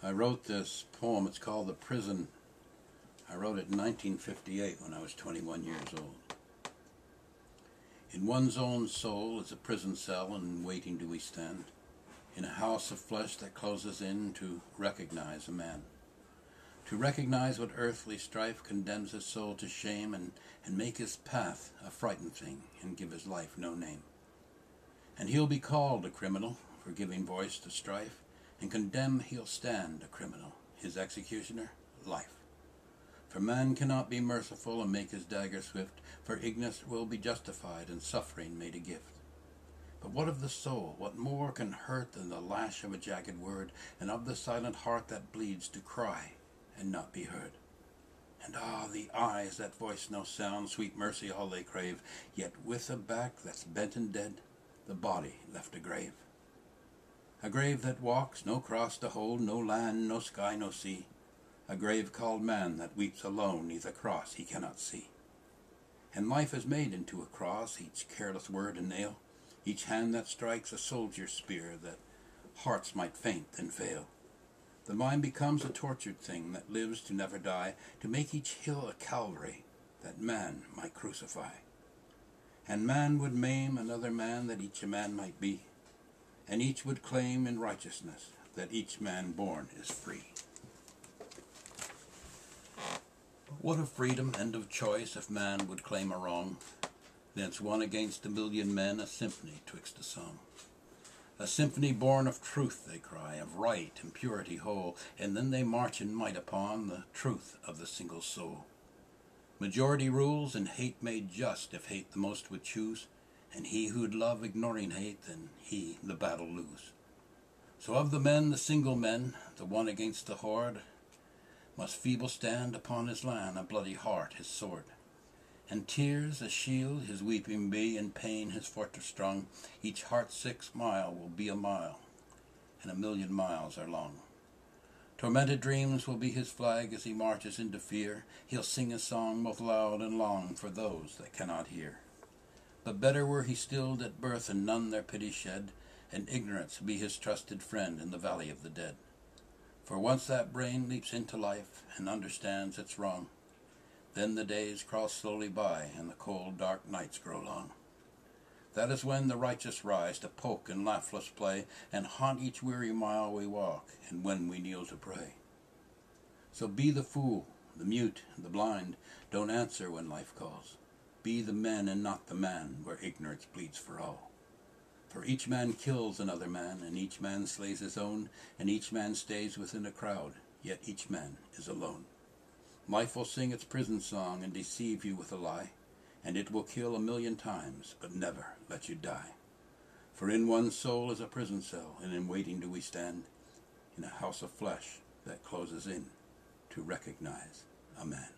I wrote this poem. It's called The Prison. I wrote it in 1958 when I was 21 years old. In one's own soul is a prison cell, and waiting do we stand, in a house of flesh that closes in to recognize a man. To recognize what earthly strife condemns his soul to shame, and make his path a frightened thing, and give his life no name. And he'll be called a criminal for giving voice to strife, and condemn he'll stand a criminal, his executioner, life. For man cannot be merciful and make his dagger swift, for ignorance will be justified and suffering made a gift. But what of the soul? What more can hurt than the lash of a jagged word, and of the silent heart that bleeds to cry and not be heard? And the eyes that voice no sound, sweet mercy all they crave, yet with a back that's bent and dead, the body left a grave. A grave that walks, no cross to hold, no land, no sky, no sea. A grave called man that weeps alone neath a cross he cannot see. And life is made into a cross, each careless word a nail, each hand that strikes a soldier's spear, that hearts might faint and fail. The mind becomes a tortured thing that lives to never die, to make each hill a Calvary that man might crucify. And man would maim another man that each a man might be, and each would claim in righteousness that each man born is free. What of freedom and of choice if man would claim a wrong? Thence one against a million men, a symphony twixt a song. A symphony born of truth, they cry, of right and purity whole, and then they march in might upon the truth of the single soul. Majority rules, and hate made just, if hate the most would choose, and he who'd love ignoring hate, then he the battle lose. So of the men, the single men, the one against the horde, must feeble stand upon his land, a bloody heart his sword. And tears a shield his weeping be, in pain his fortress strong. Each heart-sick smile will be a mile, and a million miles are long. Tormented dreams will be his flag as he marches into fear. He'll sing a song both loud and long for those that cannot hear. But better were he stilled at birth, and none their pity shed, and ignorance be his trusted friend in the valley of the dead. For once that brain leaps into life and understands its wrong, then the days cross slowly by and the cold dark nights grow long. That is when the righteous rise to poke and laughless play, and haunt each weary mile we walk, and when we kneel to pray. So be the fool, the mute, the blind, don't answer when life calls. Be the men and not the man, where ignorance bleeds for all. For each man kills another man, and each man slays his own, and each man stays within a crowd, yet each man is alone. Life will sing its prison song and deceive you with a lie, and it will kill 1,000,000 times, but never let you die. For in one soul is a prison cell, and in waiting do we stand, in a house of flesh that closes in to recognize a man.